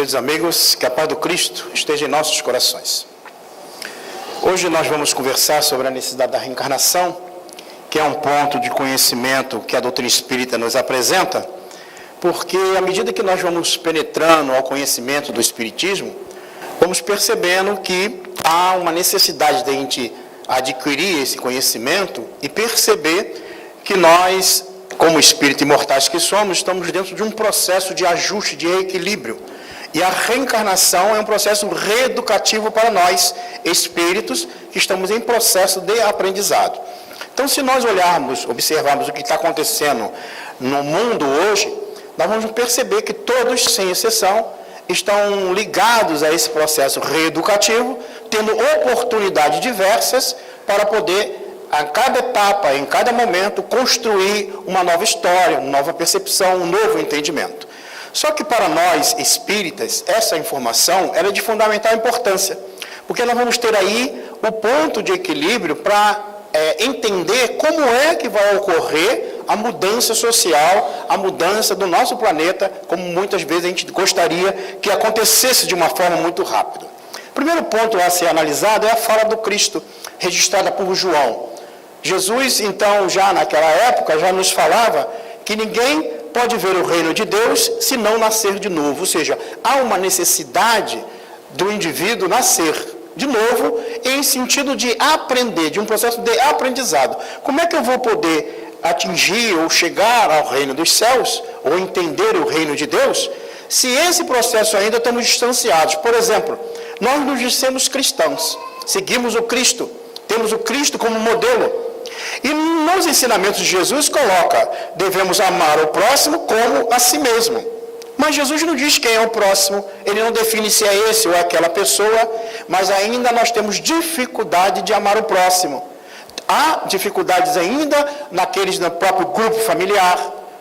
Queridos amigos, que a paz do Cristo esteja em nossos corações. Hoje nós vamos conversar sobre a necessidade da reencarnação, que é um ponto de conhecimento que a doutrina espírita nos apresenta, porque à medida que nós vamos penetrando ao conhecimento do espiritismo, vamos percebendo que há uma necessidade de a gente adquirir esse conhecimento e perceber que nós, como espíritos imortais que somos, estamos dentro de um processo de ajuste, de equilíbrio. E a reencarnação é um processo reeducativo para nós, espíritos, que estamos em processo de aprendizado. Então, se nós olharmos, observarmos o que está acontecendo no mundo hoje, nós vamos perceber que todos, sem exceção, estão ligados a esse processo reeducativo, tendo oportunidades diversas para poder, a cada etapa, em cada momento, construir uma nova história, uma nova percepção, um novo entendimento. Só que para nós, espíritas, essa informação ela é de fundamental importância, porque nós vamos ter aí o ponto de equilíbrio para entender como é que vai ocorrer a mudança social, a mudança do nosso planeta, como muitas vezes a gente gostaria que acontecesse de uma forma muito rápida. O primeiro ponto a ser analisado é a fala do Cristo, registrada por João. Jesus, então, já naquela época, já nos falava que ninguém pode ver o reino de Deus se não nascer de novo. Ou seja, há uma necessidade do indivíduo nascer de novo em sentido de aprender, de um processo de aprendizado. Como é que eu vou poder atingir ou chegar ao reino dos céus, ou entender o reino de Deus, se esse processo ainda estamos distanciados? Por exemplo, nós nos dizemos cristãos, seguimos o Cristo, temos o Cristo como modelo. E nos ensinamentos de Jesus coloca, devemos amar o próximo como a si mesmo. Mas Jesus não diz quem é o próximo, ele não define se é esse ou aquela pessoa, mas ainda nós temos dificuldade de amar o próximo. Há dificuldades ainda naqueles no próprio grupo familiar,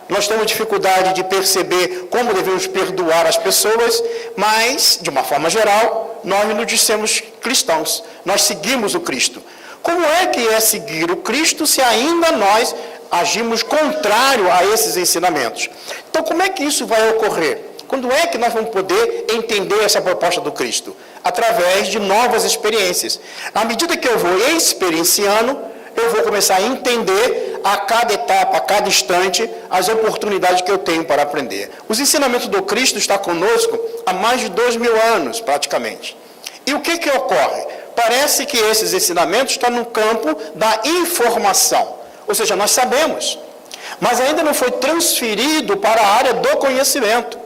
nós temos dificuldade de perceber como devemos perdoar as pessoas, mas, de uma forma geral, nós nos dizemos cristãos, nós seguimos o Cristo. Como é que é seguir o Cristo se ainda nós agimos contrário a esses ensinamentos? Então, como é que isso vai ocorrer? Quando é que nós vamos poder entender essa proposta do Cristo? Através de novas experiências. À medida que eu vou experienciando, eu vou começar a entender a cada etapa, a cada instante, as oportunidades que eu tenho para aprender. Os ensinamentos do Cristo estão conosco há mais de 2000 anos, praticamente. E o que ocorre? Parece que esses ensinamentos estão no campo da informação. Ou seja, nós sabemos, mas ainda não foi transferido para a área do conhecimento.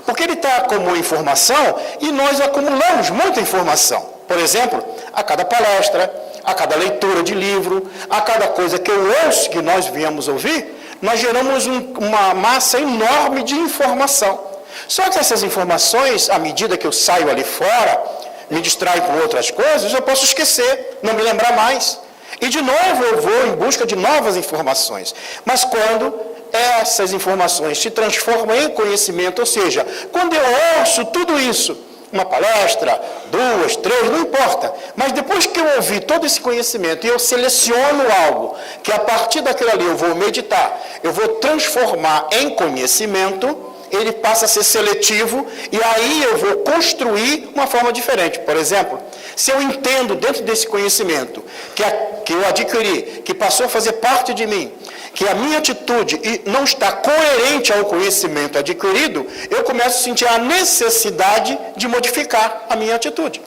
Porque ele está como informação e nós acumulamos muita informação. Por exemplo, a cada palestra, a cada leitura de livro, a cada coisa que eu ouço, que nós viemos ouvir, nós geramos uma massa enorme de informação. Só que essas informações, à medida que eu saio ali fora, me distraio com outras coisas, eu posso esquecer, não me lembrar mais. E de novo eu vou em busca de novas informações. Mas quando essas informações se transformam em conhecimento, ou seja, quando eu ouço tudo isso, uma palestra, 2, 3, não importa, mas depois que eu ouvi todo esse conhecimento e eu seleciono algo, que a partir daquilo ali eu vou meditar, eu vou transformar em conhecimento, ele passa a ser seletivo e aí eu vou construir uma forma diferente. Por exemplo, se eu entendo dentro desse conhecimento que eu adquiri, que passou a fazer parte de mim, que a minha atitude não está coerente ao conhecimento adquirido, eu começo a sentir a necessidade de modificar a minha atitude.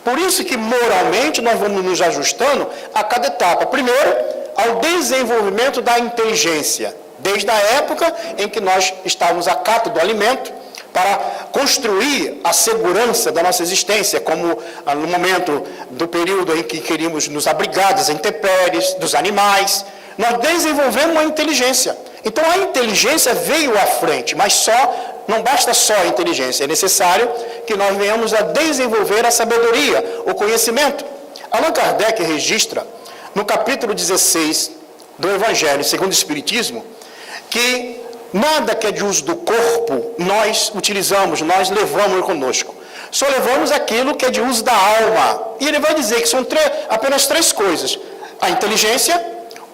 Por isso que moralmente nós vamos nos ajustando a cada etapa. Primeiro, ao desenvolvimento da inteligência. Desde a época em que nós estávamos a cato do alimento, para construir a segurança da nossa existência, como no momento do período em que queríamos nos abrigar das intempéries, dos animais, nós desenvolvemos a inteligência. Então a inteligência veio à frente, mas não basta só a inteligência, é necessário que nós venhamos a desenvolver a sabedoria, o conhecimento. Allan Kardec registra, no capítulo 16 do Evangelho segundo o Espiritismo, que nada que é de uso do corpo nós utilizamos, nós levamos conosco. Só levamos aquilo que é de uso da alma. E ele vai dizer que são apenas 3 coisas: a inteligência,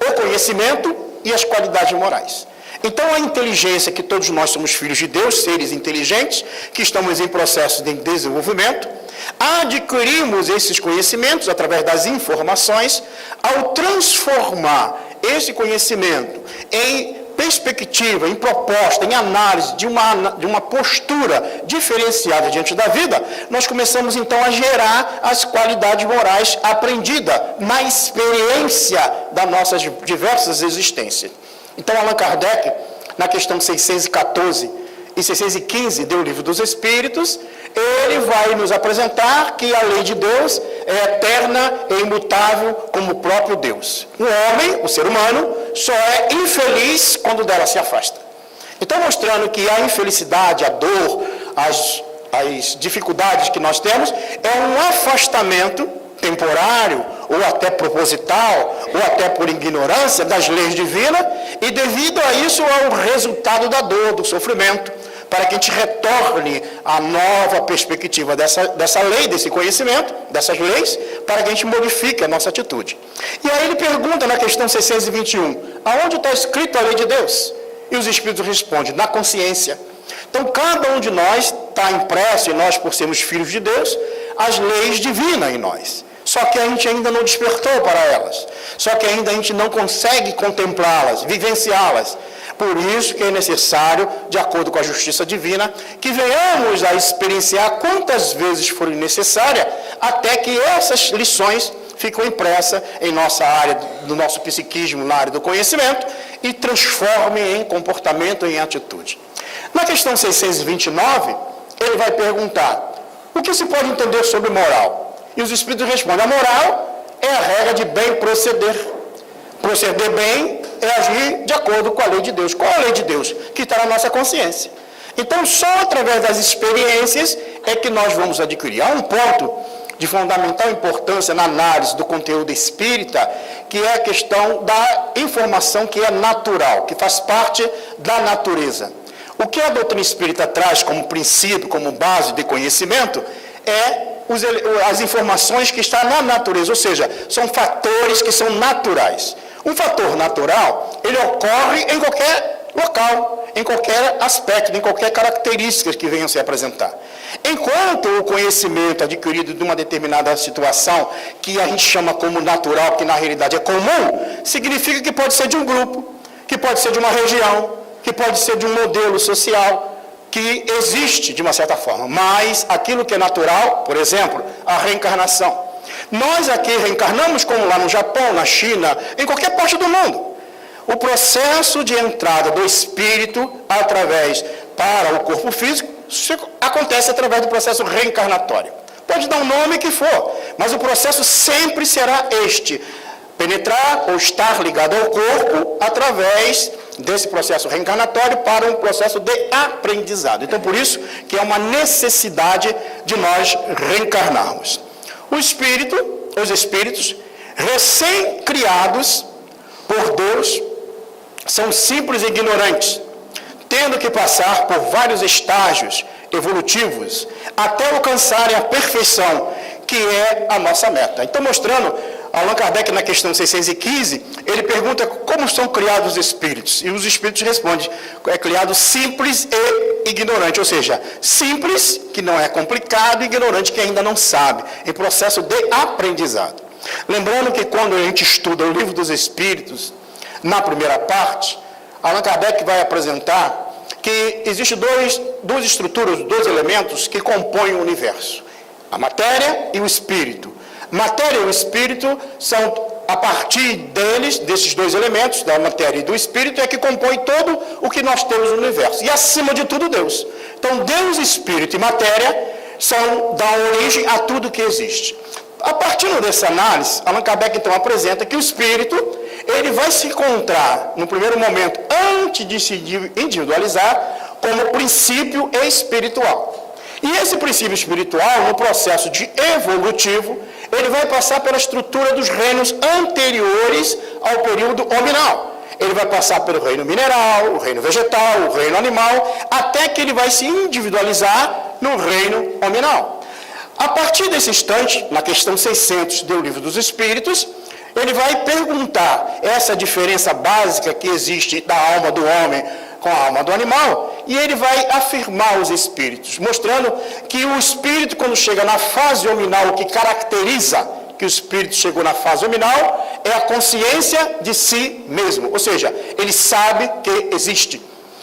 o conhecimento e as qualidades morais. Então, a inteligência, que todos nós somos filhos de Deus, seres inteligentes, que estamos em processo de desenvolvimento, adquirimos esses conhecimentos através das informações. Ao transformar esse conhecimento em perspectiva, em proposta, em análise de uma postura diferenciada diante da vida, nós começamos então a gerar as qualidades morais aprendidas na experiência das nossas diversas existências. Então, Allan Kardec, na questão 614 e 615 do Livro dos Espíritos, ele vai nos apresentar que a lei de Deus é eterna e imutável como o próprio Deus. O homem, o ser humano, só é infeliz quando dela se afasta. Então, mostrando que a infelicidade, a dor, as dificuldades que nós temos, é um afastamento temporário, ou até proposital, ou até por ignorância das leis divinas, e devido a isso é o resultado da dor, do sofrimento, para que a gente retorne à nova perspectiva dessa lei, desse conhecimento, dessas leis, para que a gente modifique a nossa atitude. E aí ele pergunta na questão 621, aonde está escrito a lei de Deus? E os Espíritos respondem, na consciência. Então, cada um de nós está impresso, em nós, por sermos filhos de Deus, as leis divinas em nós. Só que a gente ainda não despertou para elas. Só que ainda a gente não consegue contemplá-las, vivenciá-las. Por isso que é necessário, de acordo com a justiça divina, que venhamos a experienciar quantas vezes forem necessárias, até que essas lições fiquem impressas em nossa área, do nosso psiquismo, na área do conhecimento, e transformem em comportamento, em atitude. Na questão 629, ele vai perguntar, o que se pode entender sobre moral? E os Espíritos respondem, a moral é a regra de bem proceder. Proceder bem é agir de acordo com a lei de Deus. Qual é a lei de Deus? Que está na nossa consciência. Então, só através das experiências é que nós vamos adquirir. Há um ponto de fundamental importância na análise do conteúdo espírita, que é a questão da informação que é natural, que faz parte da natureza. O que a doutrina espírita traz como princípio, como base de conhecimento, é as informações que estão na natureza, ou seja, são fatores que são naturais. Um fator natural, ele ocorre em qualquer local, em qualquer aspecto, em qualquer característica que venham se apresentar. Enquanto o conhecimento adquirido de uma determinada situação, que a gente chama como natural, que na realidade é comum, significa que pode ser de um grupo, que pode ser de uma região, que pode ser de um modelo social, que existe de uma certa forma, mas aquilo que é natural, por exemplo, a reencarnação. Nós aqui reencarnamos como lá no Japão, na China, em qualquer parte do mundo. O processo de entrada do espírito para o corpo físico acontece através do processo reencarnatório. Pode dar o nome que for, mas o processo sempre será este: penetrar ou estar ligado ao corpo através desse processo reencarnatório para um processo de aprendizado. Então, por isso que é uma necessidade de nós reencarnarmos. Os espíritos recém-criados por Deus são simples e ignorantes, tendo que passar por vários estágios evolutivos até alcançarem a perfeição, que é a nossa meta. Então, mostrando, Allan Kardec, na questão 615, ele pergunta como são criados os espíritos. E os espíritos respondem, é criado simples e ignorante. Ou seja, simples, que não é complicado, e ignorante, que ainda não sabe, em processo de aprendizado. Lembrando que quando a gente estuda o Livro dos Espíritos, na primeira parte, Allan Kardec vai apresentar que existem duas estruturas, dois elementos que compõem o universo: a matéria e o espírito. Matéria e o espírito são, a partir desses dois elementos, da matéria e do espírito, é que compõe todo o que nós temos no universo. E acima de tudo, Deus. Então, Deus, espírito e matéria dão origem a tudo que existe. A partir dessa análise, Allan Kardec então apresenta que o espírito, ele vai se encontrar, no primeiro momento, antes de se individualizar, como princípio espiritual. E esse princípio espiritual, no processo de evolutivo, ele vai passar pela estrutura dos reinos anteriores ao período hominal. Ele vai passar pelo reino mineral, o reino vegetal, o reino animal, até que ele vai se individualizar no reino hominal. A partir desse instante, na questão 600 do Livro dos Espíritos, ele vai perguntar essa diferença básica que existe da alma do homem com a alma do animal, e ele vai afirmar os espíritos, mostrando que o espírito, quando chega na fase hominal, o que caracteriza que o espírito chegou na fase hominal é a consciência de si mesmo, ou seja, ele sabe que existe,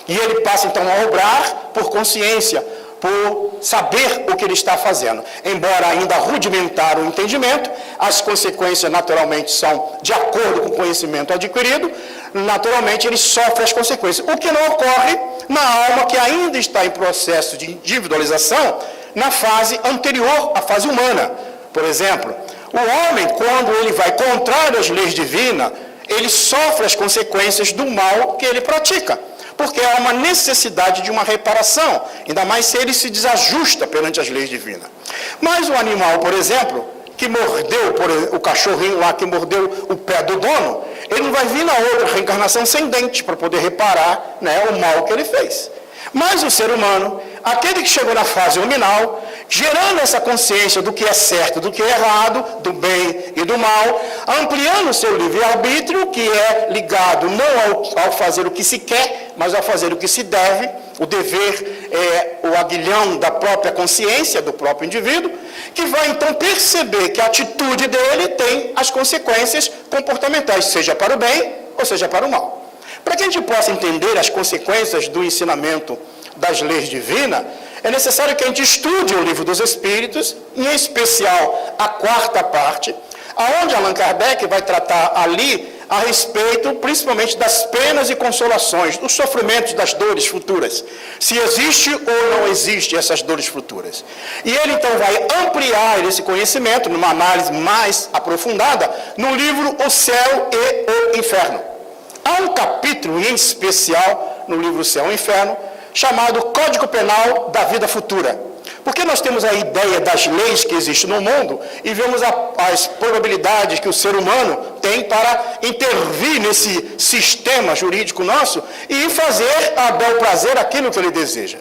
e ele passa então a obrar por consciência, por saber o que ele está fazendo. Embora ainda rudimentar o entendimento, as consequências naturalmente são de acordo com o conhecimento adquirido, naturalmente ele sofre as consequências. O que não ocorre na alma que ainda está em processo de individualização na fase anterior à fase humana. Por exemplo, o homem, quando ele vai contrário às leis divinas, ele sofre as consequências do mal que ele pratica. Porque há uma necessidade de uma reparação, ainda mais se ele se desajusta perante as leis divinas. Mas o animal, por exemplo, que mordeu, o cachorrinho lá que mordeu o pé do dono, ele não vai vir na outra reencarnação sem dente para poder reparar, né, o mal que ele fez. Mas o ser humano, aquele que chegou na fase hominal, gerando essa consciência do que é certo, do que é errado, do bem e do mal, ampliando o seu livre-arbítrio, que é ligado não ao fazer o que se quer, mas ao fazer o que se deve. O dever é o aguilhão da própria consciência, do próprio indivíduo, que vai então perceber que a atitude dele tem as consequências comportamentais, seja para o bem ou seja para o mal. Para que a gente possa entender as consequências do ensinamento das leis divinas, é necessário que a gente estude o Livro dos Espíritos, em especial a quarta parte, aonde Allan Kardec vai tratar ali a respeito, principalmente das penas e consolações, dos sofrimentos, das dores futuras. Se existe ou não existe essas dores futuras. E ele então vai ampliar esse conhecimento, numa análise mais aprofundada, no livro O Céu e o Inferno. Há um capítulo em especial no livro Céu e Inferno, chamado Código Penal da Vida Futura. Porque nós temos a ideia das leis que existem no mundo e vemos as probabilidades que o ser humano tem para intervir nesse sistema jurídico nosso e fazer a bel prazer aquilo que ele deseja.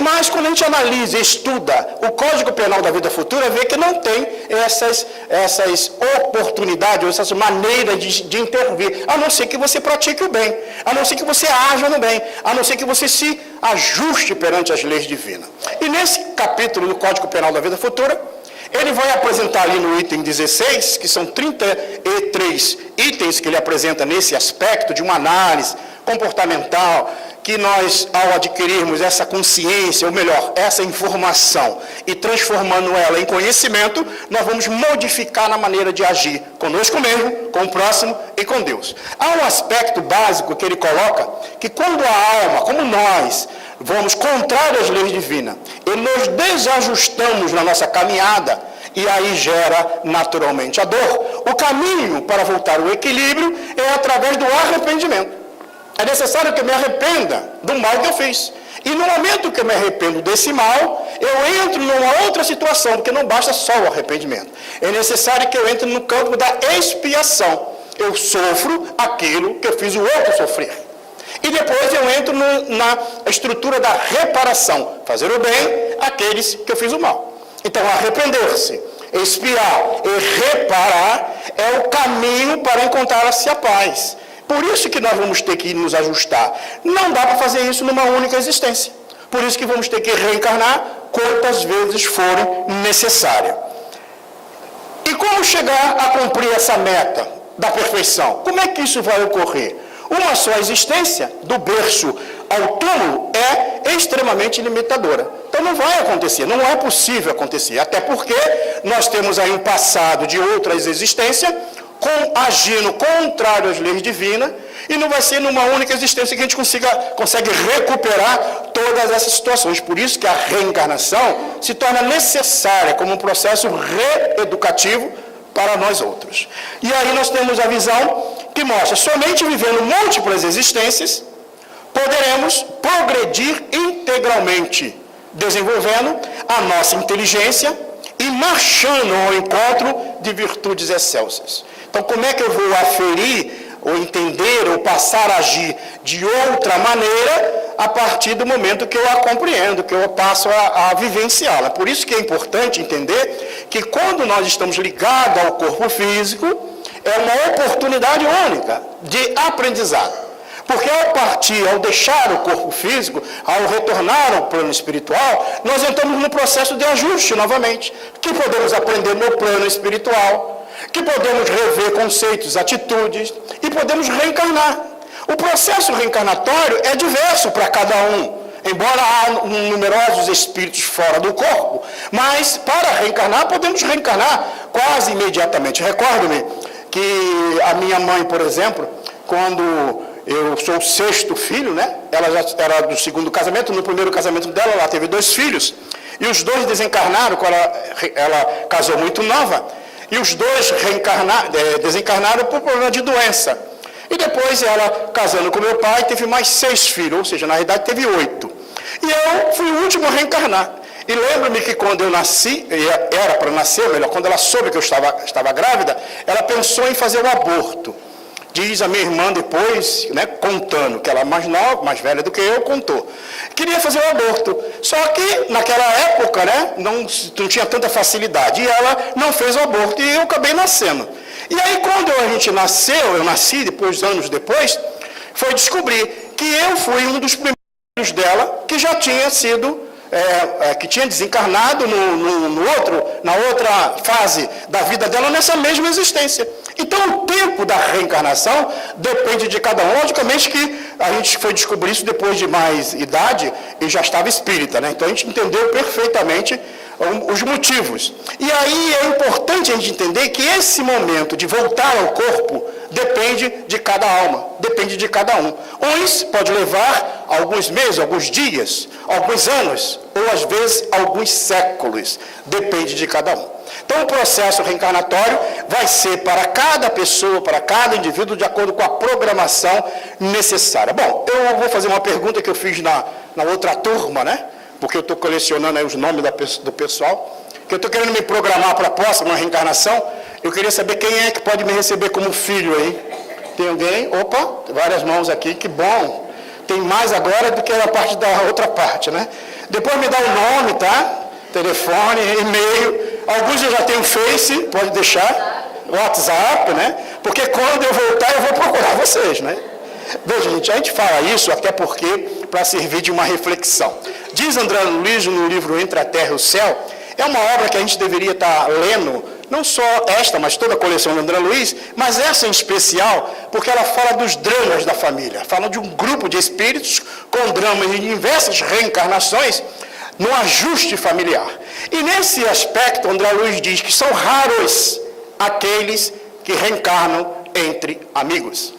Mas quando a gente analisa e estuda o Código Penal da Vida Futura, vê que não tem essas oportunidades, essas maneiras de intervir, a não ser que você pratique o bem, a não ser que você haja no bem, a não ser que você se ajuste perante as leis divinas. E nesse capítulo do Código Penal da Vida Futura, ele vai apresentar ali no item 16, que são 33 itens que ele apresenta nesse aspecto de uma análise comportamental, que nós, ao adquirirmos essa consciência, ou melhor, essa informação, e transformando ela em conhecimento, nós vamos modificar na maneira de agir conosco mesmo, com o próximo e com Deus. Há um aspecto básico que ele coloca, que quando a alma, como nós, vamos contrário às leis divinas, e nos desajustamos na nossa caminhada, e aí gera naturalmente a dor, o caminho para voltar ao equilíbrio é através do arrependimento. É necessário que eu me arrependa do mal que eu fiz. E no momento que eu me arrependo desse mal, eu entro numa outra situação, porque não basta só o arrependimento. É necessário que eu entre no campo da expiação. Eu sofro aquilo que eu fiz o outro sofrer. E depois eu entro na estrutura da reparação. Fazer o bem àqueles que eu fiz o mal. Então, arrepender-se, expiar e reparar é o caminho para encontrar-se a paz. Por isso que nós vamos ter que nos ajustar. Não dá para fazer isso numa única existência. Por isso que vamos ter que reencarnar quantas vezes forem necessárias. E como chegar a cumprir essa meta da perfeição? Como é que isso vai ocorrer? Uma só existência, do berço ao túmulo, é extremamente limitadora. Então não vai acontecer, não é possível acontecer. Até porque nós temos aí um passado de outras existências, agindo contrário às leis divinas, e não vai ser numa única existência que a gente consegue recuperar todas essas situações. Por isso que a reencarnação se torna necessária como um processo reeducativo para nós outros. E aí nós temos a visão que mostra, somente vivendo múltiplas existências, poderemos progredir integralmente, desenvolvendo a nossa inteligência e marchando ao encontro de virtudes excelsas. Então, como é que eu vou aferir, ou entender, ou passar a agir de outra maneira, a partir do momento que eu a compreendo, que eu passo a vivenciá-la? Por isso que é importante entender que quando nós estamos ligados ao corpo físico, é uma oportunidade única de aprendizado. Porque ao partir, ao deixar o corpo físico, ao retornar ao plano espiritual, nós entramos num processo de ajuste novamente, que podemos aprender no plano espiritual, que podemos rever conceitos, atitudes, e podemos reencarnar. O processo reencarnatório é diverso para cada um, embora há numerosos espíritos fora do corpo, mas para reencarnar, podemos reencarnar quase imediatamente. Recordo-me que a minha mãe, por exemplo, quando eu sou o 6º filho, né? Ela já era do 2º casamento. No primeiro casamento dela, ela teve 2 filhos. E os 2 desencarnaram, quando ela casou muito nova. E os 2 desencarnaram por problema de doença. E depois ela, casando com meu pai, teve mais 6 filhos. Ou seja, na realidade teve 8. E eu fui o último a reencarnar. E lembro-me que quando eu nasci, era para nascer, melhor, quando ela soube que eu estava grávida, ela pensou em fazer o aborto. Diz a minha irmã depois, né, contando, que ela é mais nova, mais velha do que eu, contou. Queria fazer o aborto. Só que naquela época, né, não tinha tanta facilidade. E ela não fez o aborto e eu acabei nascendo. E aí quando a gente nasceu, eu nasci, anos depois, foi descobrir que eu fui um dos primeiros dela que já tinha sido, que tinha desencarnado na outra fase da vida dela, nessa mesma existência. Então, o tempo da reencarnação depende de cada um. Logicamente que a gente foi descobrir isso depois de mais idade e já estava espírita, né? Então, a gente entendeu perfeitamente os motivos. E aí é importante a gente entender que esse momento de voltar ao corpo depende de cada alma, depende de cada um. Uns pode levar alguns meses, alguns dias, alguns anos, ou às vezes alguns séculos. Depende de cada um. Então, o processo reencarnatório vai ser para cada pessoa, para cada indivíduo, de acordo com a programação necessária. Bom, eu vou fazer uma pergunta que eu fiz na outra turma, né? Porque eu estou colecionando aí os nomes do pessoal, que eu estou querendo me programar para a próxima reencarnação. Eu queria saber quem é que pode me receber como filho aí. Tem alguém? Opa, várias mãos aqui, que bom. Tem mais agora do que na parte da outra parte, né? Depois me dá o nome, tá? Telefone, e-mail. Alguns eu já tenho Face, pode deixar. WhatsApp, né? Porque quando eu voltar, eu vou procurar vocês, né? Veja, gente, a gente fala isso até porque para servir de uma reflexão. Diz André Luiz no livro Entre a Terra e o Céu, é uma obra que a gente deveria estar lendo, não só esta, mas toda a coleção do André Luiz, mas essa em especial, porque ela fala dos dramas da família, fala de um grupo de espíritos com dramas em diversas reencarnações, no ajuste familiar. E nesse aspecto, André Luiz diz que são raros aqueles que reencarnam entre amigos.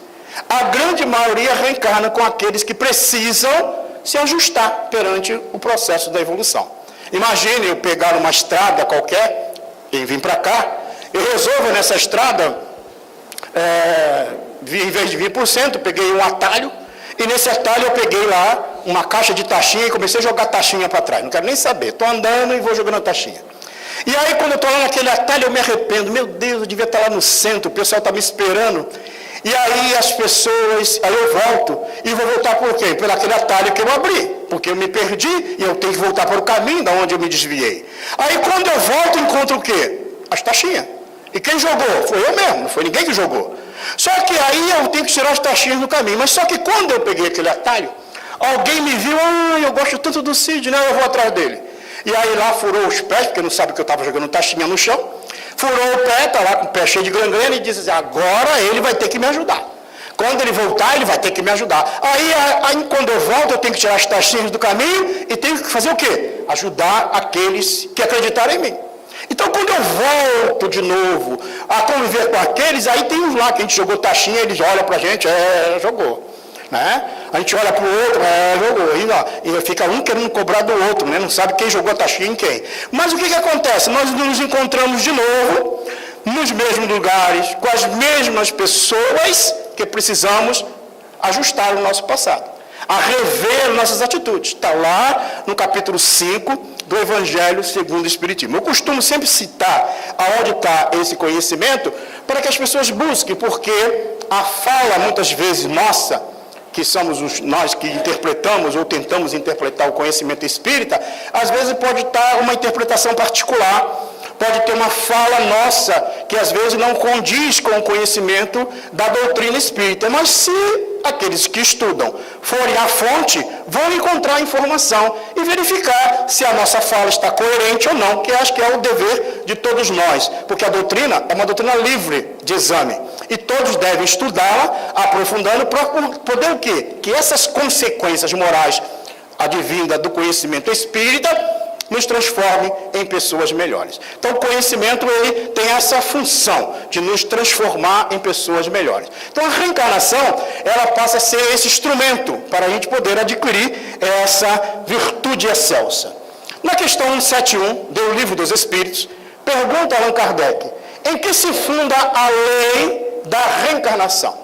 A grande maioria reencarna com aqueles que precisam se ajustar perante o processo da evolução. Imagine eu pegar uma estrada qualquer e vir para cá, eu resolvo nessa estrada, em vez de vir por centro, peguei um atalho, e nesse atalho eu peguei lá uma caixa de taxinha e comecei a jogar taxinha para trás. Não quero nem saber, estou andando e vou jogando a taxinha. E aí quando eu estou lá naquele atalho eu me arrependo, meu Deus, eu devia estar lá no centro, o pessoal está me esperando. E aí as pessoas, aí eu volto, e vou voltar por quê? Por aquele atalho que eu abri, porque eu me perdi e eu tenho que voltar para o caminho da onde eu me desviei. Aí quando eu volto, encontro o quê? As taxinhas. E quem jogou? Foi eu mesmo, não foi ninguém que jogou. Só que aí eu tenho que tirar as taxinhas do caminho. Mas só que quando eu peguei aquele atalho, alguém me viu, eu gosto tanto do Cid, né? Eu vou atrás dele. E aí lá furou os pés, porque não sabe que eu estava jogando taxinha no chão. Furou o pé, está lá com o pé cheio de gangrena e diz assim, agora ele vai ter que me ajudar. Quando ele voltar, ele vai ter que me ajudar. Aí quando eu volto, eu tenho que tirar as taxinhas do caminho e tenho que fazer o quê? Ajudar aqueles que acreditaram em mim. Então, quando eu volto de novo a conviver com aqueles, aí tem uns lá que a gente jogou taxinha, eles olham para a gente, jogou. Né? A gente olha para o outro, jogou. E fica um querendo cobrar do outro, né? Não sabe quem jogou a taxinha em quem. Mas o que acontece? Nós nos encontramos de novo, nos mesmos lugares, com as mesmas pessoas que precisamos ajustar o nosso passado, a rever nossas atitudes. Está lá no capítulo 5 do Evangelho segundo o Espiritismo. Eu costumo sempre citar aonde está esse conhecimento para que as pessoas busquem, porque a fala, muitas vezes, nossa, que somos nós que interpretamos ou tentamos interpretar o conhecimento espírita, às vezes pode estar uma interpretação particular, pode ter uma fala nossa que às vezes não condiz com o conhecimento da doutrina espírita, mas se aqueles que estudam forem à fonte, vão encontrar informação e verificar se a nossa fala está coerente ou não, que acho que é o dever de todos nós, porque a doutrina é uma doutrina livre de exame, e todos devem estudá-la, aprofundando, para poder o quê? Que essas consequências morais advindas do conhecimento espírita nos transforme em pessoas melhores. Então, o conhecimento, ele tem essa função de nos transformar em pessoas melhores. Então, a reencarnação, ela passa a ser esse instrumento para a gente poder adquirir essa virtude excelsa. Na questão 171 do Livro dos Espíritos, pergunta Allan Kardec, em que se funda a lei da reencarnação?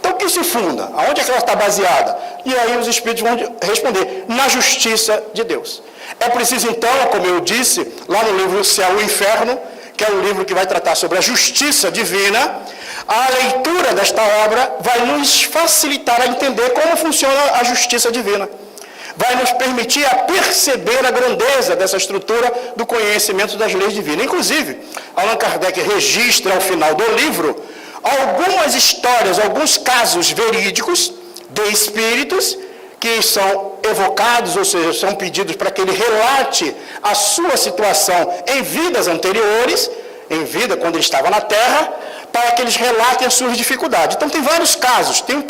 Então, o que se funda? Aonde é que ela está baseada? E aí os Espíritos vão responder, na justiça de Deus. É preciso, então, como eu disse, lá no livro O Céu e o Inferno, que é um livro que vai tratar sobre a justiça divina, a leitura desta obra vai nos facilitar a entender como funciona a justiça divina. Vai nos permitir a perceber a grandeza dessa estrutura do conhecimento das leis divinas. Inclusive, Allan Kardec registra ao final do livro algumas histórias, alguns casos verídicos de espíritos que são evocados, ou seja, são pedidos para que ele relate a sua situação em vidas anteriores, em vida quando ele estava na Terra, para que eles relatem as suas dificuldades. Então tem vários casos, tem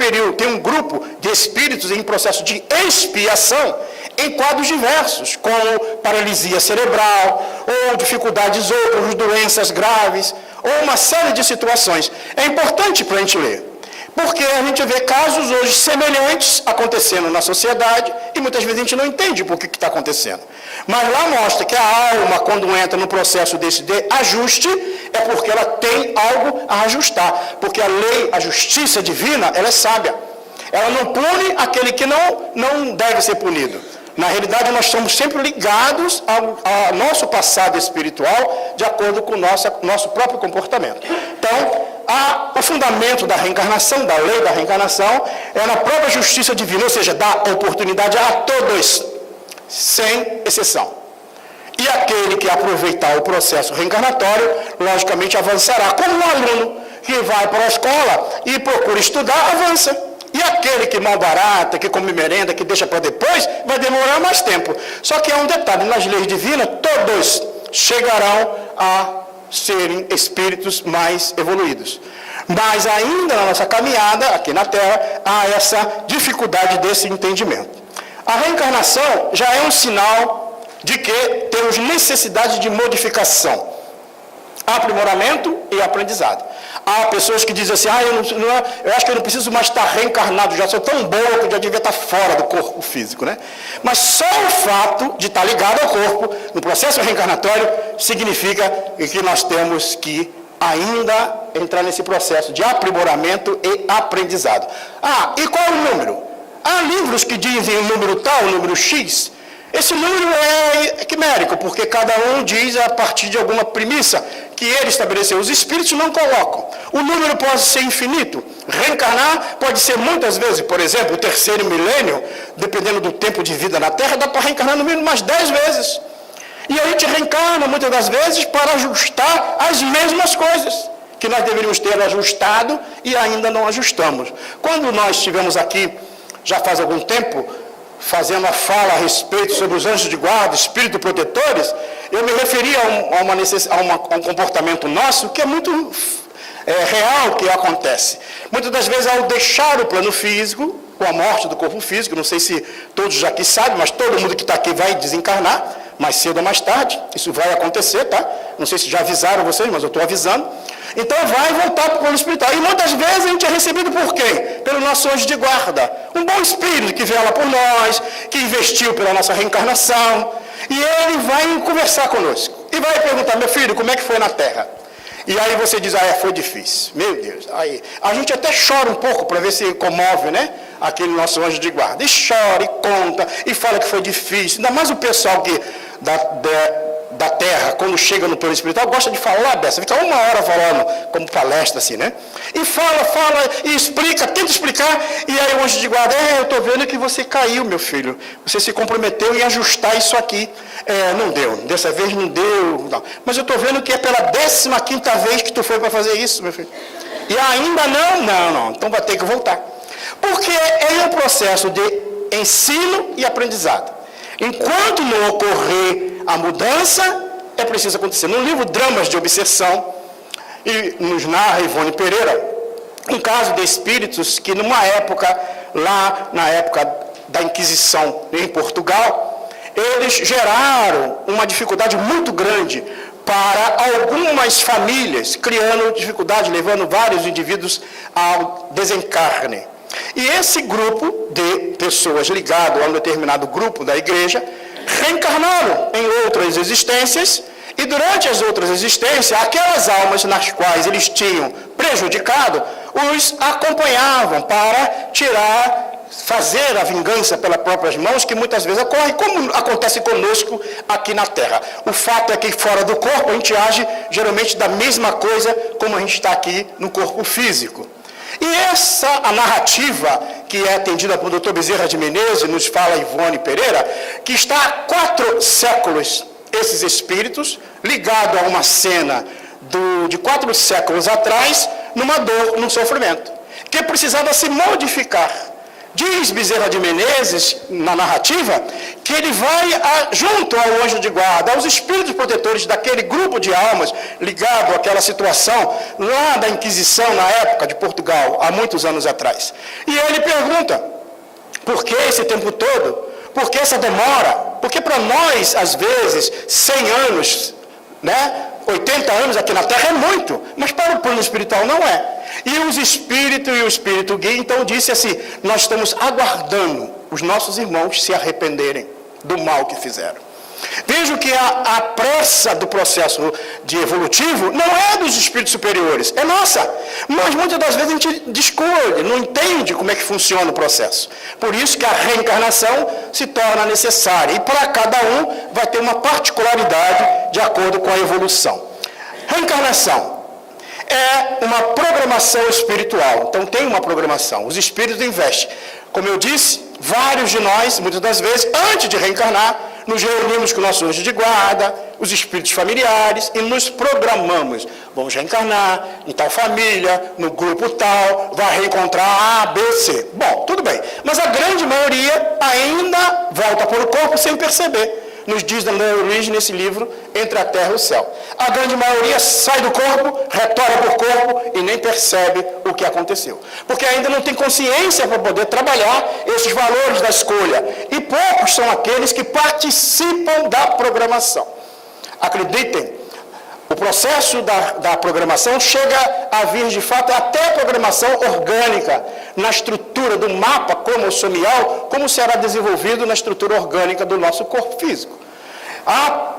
um grupo de espíritos em processo de expiação em quadros diversos, como paralisia cerebral, ou dificuldades outras, doenças graves, ou uma série de situações. É importante para a gente ler, porque a gente vê casos hoje semelhantes acontecendo na sociedade e muitas vezes a gente não entende por que está acontecendo. Mas lá mostra que a alma, quando entra no processo desse de ajuste, é porque ela tem algo a ajustar. Porque a lei, a justiça divina, ela é sábia. Ela não pune aquele que não deve ser punido. Na realidade, nós somos sempre ligados ao nosso passado espiritual de acordo com o nosso próprio comportamento. Então, o fundamento da reencarnação, da lei da reencarnação, é na própria justiça divina, ou seja, dá oportunidade a todos, sem exceção. E aquele que aproveitar o processo reencarnatório, logicamente avançará. Como um aluno que vai para a escola e procura estudar, avança. E aquele que mal barata, que come merenda, que deixa para depois, vai demorar mais tempo. Só que há um detalhe, nas leis divinas, todos chegarão a serem espíritos mais evoluídos. Mas ainda na nossa caminhada, aqui na Terra, há essa dificuldade desse entendimento. A reencarnação já é um sinal de que temos necessidade de modificação, aprimoramento e aprendizado. Há pessoas que dizem assim, eu acho que eu não preciso mais estar reencarnado, já sou tão boa que eu já devia estar fora do corpo físico, né? Mas só o fato de estar ligado ao corpo, no processo reencarnatório, significa que nós temos que ainda entrar nesse processo de aprimoramento e aprendizado. E qual é o número? Há livros que dizem o número tal, o número X. Esse número é quimérico, porque cada um diz a partir de alguma premissa que ele estabeleceu. Os espíritos não colocam. O número pode ser infinito. Reencarnar pode ser muitas vezes, por exemplo, o terceiro milênio, dependendo do tempo de vida na Terra, dá para reencarnar no mínimo umas 10 vezes. E a gente reencarna muitas das vezes para ajustar as mesmas coisas que nós deveríamos ter ajustado e ainda não ajustamos. Quando nós estivemos aqui, já faz algum tempo, fazendo a fala a respeito sobre os anjos de guarda, espíritos protetores, eu me referi a um comportamento nosso que é muito real que acontece. Muitas das vezes, ao deixar o plano físico, com a morte do corpo físico, não sei se todos já aqui sabem, mas todo mundo que está aqui vai desencarnar, mais cedo ou mais tarde, isso vai acontecer, tá? Não sei se já avisaram vocês, mas eu estou avisando. Então vai voltar para o plano espiritual. E muitas vezes a gente é recebido por quem? Pelo nosso anjo de guarda. Um bom espírito que vela por nós, que investiu pela nossa reencarnação. E ele vai conversar conosco. E vai perguntar, meu filho, como é que foi na Terra? E aí você diz, foi difícil. Meu Deus. Aí a gente até chora um pouco para ver se comove, né? Aquele nosso anjo de guarda. E chora, e conta, e fala que foi difícil. Ainda mais o pessoal que da Terra, quando chega no plano espiritual, gosta de falar dessa, fica uma hora falando, como palestra assim, né? E fala, e explica, tenta explicar, e aí o anjo de guarda, eu estou vendo que você caiu, meu filho, você se comprometeu em ajustar isso aqui. não deu, dessa vez não deu, não. Mas eu estou vendo que é pela 15ª vez que tu foi para fazer isso, meu filho. E ainda não, então vai ter que voltar. Porque é um processo de ensino e aprendizado. Enquanto não ocorrer a mudança, é preciso acontecer. No livro Dramas de Obsessão, e nos narra Ivone Pereira, um caso de espíritos que numa época, lá na época da Inquisição em Portugal, eles geraram uma dificuldade muito grande para algumas famílias, criando dificuldade, levando vários indivíduos ao desencarne. E esse grupo de pessoas ligado a um determinado grupo da igreja reencarnaram em outras existências, e durante as outras existências, aquelas almas nas quais eles tinham prejudicado, os acompanhavam para fazer a vingança pelas próprias mãos, que muitas vezes ocorre, como acontece conosco aqui na Terra. O fato é que fora do corpo a gente age geralmente da mesma coisa como a gente está aqui no corpo físico. E a narrativa que é atendida por Dr. Bezerra de Menezes, nos fala Ivone Pereira, que está há 4 séculos esses espíritos, ligados a uma cena de 4 séculos atrás, numa dor, num sofrimento, que precisava se modificar. Diz Bezerra de Menezes, na narrativa, que ele vai junto ao anjo de guarda, aos espíritos protetores daquele grupo de almas, ligado àquela situação lá da Inquisição, na época de Portugal, há muitos anos atrás. E ele pergunta, por que esse tempo todo? Por que essa demora? Porque para nós, às vezes, 100 anos, 80 anos aqui na Terra é muito, mas para o plano espiritual não é. E os espíritos e o espírito guia, então, disse assim, nós estamos aguardando os nossos irmãos se arrependerem do mal que fizeram. Vejo que a pressa do processo de evolutivo não é dos espíritos superiores, é nossa. Mas muitas das vezes a gente discute, não entende como é que funciona o processo. Por isso que a reencarnação se torna necessária. E para cada um vai ter uma particularidade de acordo com a evolução. Reencarnação é uma programação espiritual. Então tem uma programação. Os espíritos investem. Como eu disse, vários de nós, muitas das vezes, antes de reencarnar, nos reunimos com o nosso anjo de guarda, os espíritos familiares, e nos programamos. Vamos reencarnar em tal família, no grupo tal, vai reencontrar A, B, C. Bom, tudo bem. Mas a grande maioria ainda volta para o corpo sem perceber. Nos diz da origem nesse livro, Entre a Terra e o Céu. A grande maioria sai do corpo, retorna para o corpo e nem percebe o que aconteceu. Porque ainda não tem consciência para poder trabalhar esses valores da escolha. E poucos são aqueles que participam da programação. Acreditem, o processo da programação chega a vir de fato até a programação orgânica, na estrutura do mapa cromossomial, como será desenvolvido na estrutura orgânica do nosso corpo físico. Há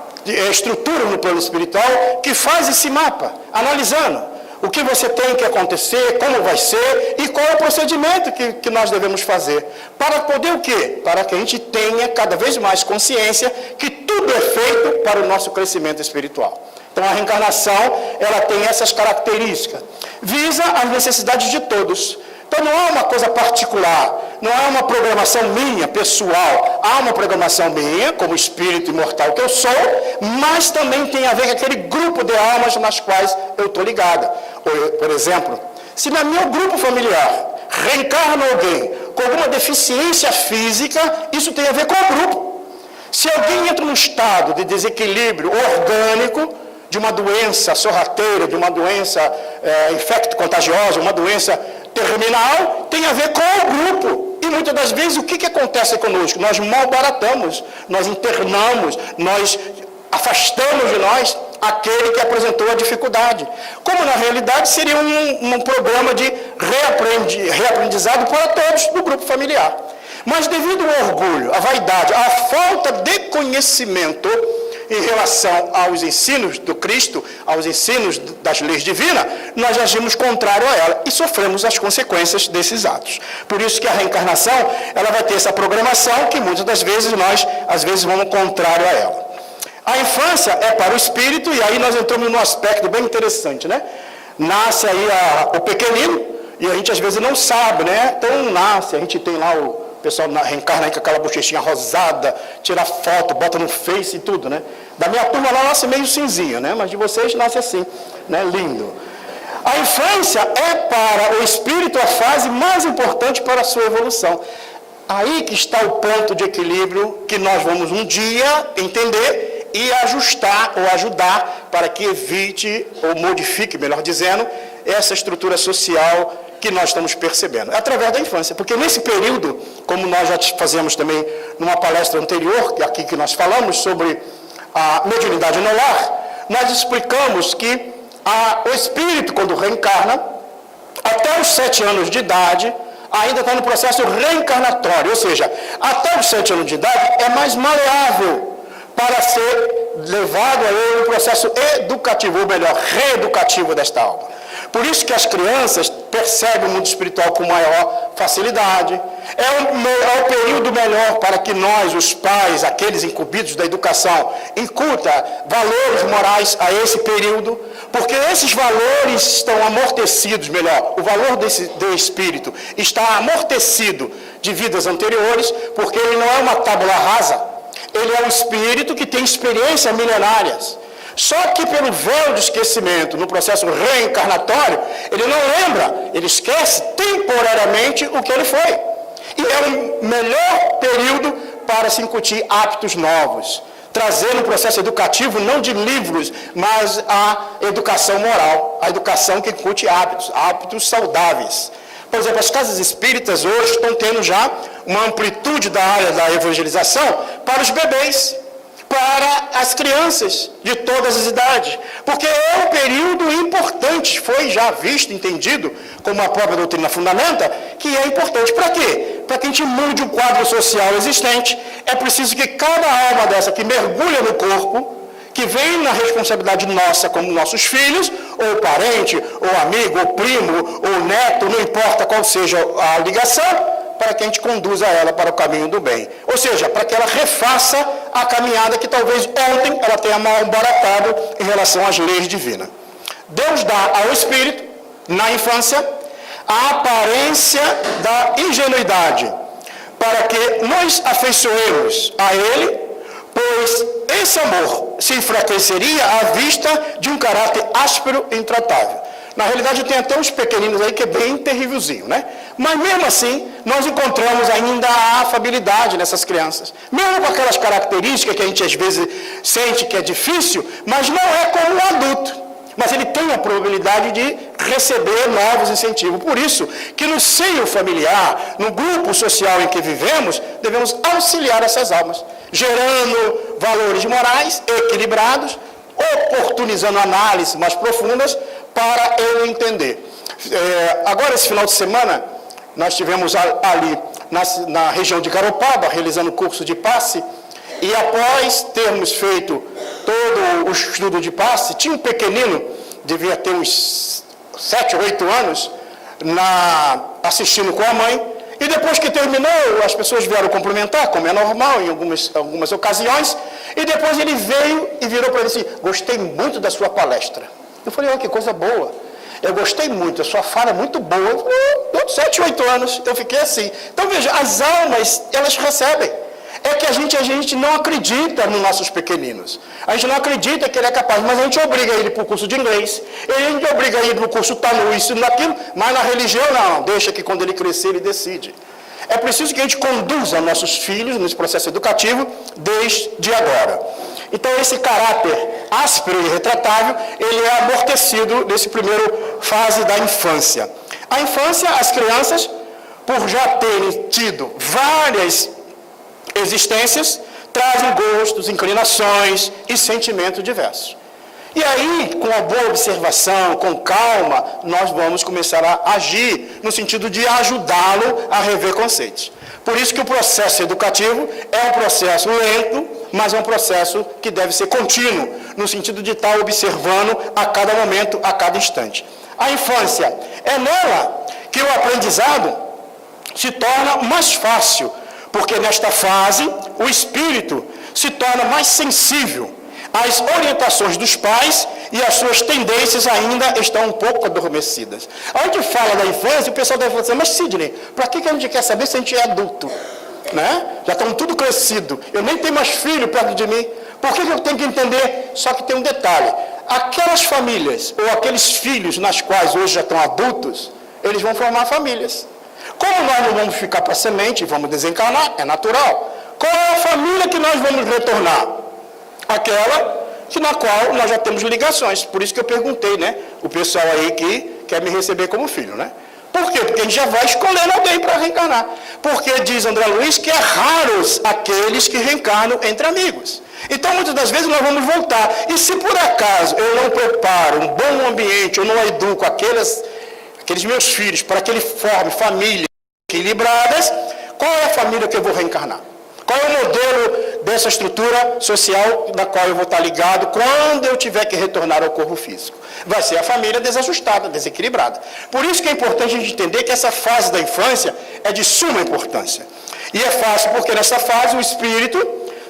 estrutura no plano espiritual que faz esse mapa, analisando o que você tem que acontecer, como vai ser e qual é o procedimento que nós devemos fazer. Para poder o quê? Para que a gente tenha cada vez mais consciência que tudo é feito para o nosso crescimento espiritual. Então a reencarnação, ela tem essas características. Visa as necessidades de todos. Então não é uma coisa particular, não é uma programação minha, pessoal. Há uma programação minha, como espírito imortal que eu sou, mas também tem a ver com aquele grupo de almas nas quais eu estou ligada. Por exemplo, se no meu grupo familiar reencarna alguém com alguma deficiência física, isso tem a ver com o grupo. Se alguém entra num estado de desequilíbrio orgânico, de uma doença sorrateira, de uma doença infecto-contagiosa, uma doença terminal, tem a ver com o grupo. E muitas das vezes o que acontece conosco? Nós malbaratamos, nós internamos, nós afastamos de nós aquele que apresentou a dificuldade. Como na realidade seria um programa de reaprendizado para todos do grupo familiar. Mas devido ao orgulho, à vaidade, à falta de conhecimento em relação aos ensinos do Cristo, aos ensinos das leis divinas, nós agimos contrário a ela e sofremos as consequências desses atos. Por isso que a reencarnação, ela vai ter essa programação que muitas das vezes nós, às vezes, vamos contrário a ela. A infância é para o espírito, e aí nós entramos num aspecto bem interessante, né? Nasce aí o pequenino, e a gente às vezes não sabe, né? Então nasce, a gente tem lá O pessoal reencarna aí com aquela bochechinha rosada, tira foto, bota no Face e tudo, né? Da minha turma lá nasce meio cinzinho, né? Mas de vocês nasce assim, né? Lindo. A infância é para o espírito a fase mais importante para a sua evolução. Aí que está o ponto de equilíbrio que nós vamos um dia entender e ajustar ou ajudar para que evite ou modifique, melhor dizendo, essa estrutura social que nós estamos percebendo. É através da infância, porque nesse período, como nós já fazemos também numa palestra anterior, que aqui que nós falamos sobre a mediunidade no lar, nós explicamos que o espírito, quando reencarna, até os 7 anos de idade, ainda está no processo reencarnatório, ou seja, até os 7 anos de idade é mais maleável para ser levado a ele um processo educativo, ou melhor, reeducativo desta alma. Por isso que as crianças percebem o mundo espiritual com maior facilidade. É o período melhor para que nós, os pais, aqueles incumbidos da educação, incuta valores morais a esse período, porque esses valores estão amortecidos, melhor, o valor do espírito está amortecido de vidas anteriores, porque ele não é uma tábula rasa, ele é um espírito que tem experiências milenárias. Só que pelo véu de esquecimento, no processo reencarnatório, ele não lembra, ele esquece temporariamente o que ele foi. E é o melhor período para se incutir hábitos novos, trazer um processo educativo não de livros, mas a educação moral, a educação que incute hábitos saudáveis. Por exemplo, as casas espíritas hoje estão tendo já uma amplitude da área da evangelização para os bebês, para as crianças de todas as idades, porque é um período importante, foi já visto, entendido, como a própria doutrina fundamenta, que é importante. Para quê? Para que a gente mude o quadro social existente, é preciso que cada alma dessa que mergulha no corpo, que vem na responsabilidade nossa como nossos filhos, ou parente, ou amigo, ou primo, ou neto, não importa qual seja a ligação, para que a gente conduza ela para o caminho do bem. Ou seja, para que ela refaça a caminhada que talvez ontem ela tenha mal baratado em relação às leis divinas. Deus dá ao espírito, na infância, a aparência da ingenuidade, para que nos afeiçoemos a ele, pois esse amor se enfraqueceria à vista de um caráter áspero e intratável. Na realidade, tem até uns pequeninos aí que é bem terrívelzinho, né? Mas mesmo assim, nós encontramos ainda a afabilidade nessas crianças. Mesmo com aquelas características que a gente às vezes sente que é difícil, mas não é como um adulto. Mas ele tem a probabilidade de receber novos incentivos. Por isso que no seio familiar, no grupo social em que vivemos, devemos auxiliar essas almas, gerando valores morais equilibrados, oportunizando análises mais profundas para eu entender. Agora, esse final de semana, nós estivemos ali na região de Garopaba, realizando curso de passe, e após termos feito todo o estudo de passe, tinha um pequenino, devia ter uns 7 ou 8 anos, assistindo com a mãe, e depois que terminou, as pessoas vieram cumprimentar, como é normal em algumas ocasiões, e depois ele veio e virou para ele assim: gostei muito da sua palestra. Eu falei: olha que coisa boa, eu gostei muito, a sua fala é muito boa. Eu falei: 7, 8 anos, eu fiquei assim. Então veja, as almas, elas recebem. É que a gente não acredita nos nossos pequeninos. A gente não acredita que ele é capaz, mas a gente obriga ele para o curso de inglês, a gente obriga ele para o curso TANU, isso e naquilo, mas na religião não, deixa que quando ele crescer ele decide. É preciso que a gente conduza nossos filhos nesse processo educativo desde agora. Então esse caráter áspero e retratável, ele é amortecido nesse primeiro fase da infância. A infância, as crianças, por já terem tido várias existências, trazem gostos, inclinações e sentimentos diversos. E aí, com a boa observação, com calma, nós vamos começar a agir no sentido de ajudá-lo a rever conceitos. Por isso que o processo educativo é um processo lento, mas é um processo que deve ser contínuo, no sentido de estar observando a cada momento, a cada instante. A infância, é nela que o aprendizado se torna mais fácil, porque nesta fase o espírito se torna mais sensível As orientações dos pais e as suas tendências ainda estão um pouco adormecidas. A gente fala da infância, o pessoal deve falar assim, mas Sidney, para que a gente quer saber se a gente é adulto? Né? Já estão tudo crescido, eu nem tenho mais filho perto de mim. Por que eu tenho que entender? Só que tem um detalhe. Aquelas famílias, ou aqueles filhos nas quais hoje já estão adultos, eles vão formar famílias. Como nós não vamos ficar para semente, vamos desencarnar, é natural. Qual é a família que nós vamos retornar? Aquela na qual nós já temos ligações. Por isso que eu perguntei, né? O pessoal aí que quer me receber como filho, né? Por quê? Porque a gente já vai escolhendo alguém para reencarnar. Porque diz André Luiz que é raros aqueles que reencarnam entre amigos. Então, muitas das vezes, nós vamos voltar. E se por acaso eu não preparo um bom ambiente, eu não educo aqueles meus filhos para que ele forme famílias equilibradas, qual é a família que eu vou reencarnar? Qual é o modelo dessa estrutura social da qual eu vou estar ligado quando eu tiver que retornar ao corpo físico? Vai ser a família desajustada, desequilibrada. Por isso que é importante a gente entender que essa fase da infância é de suma importância. E é fácil porque nessa fase o espírito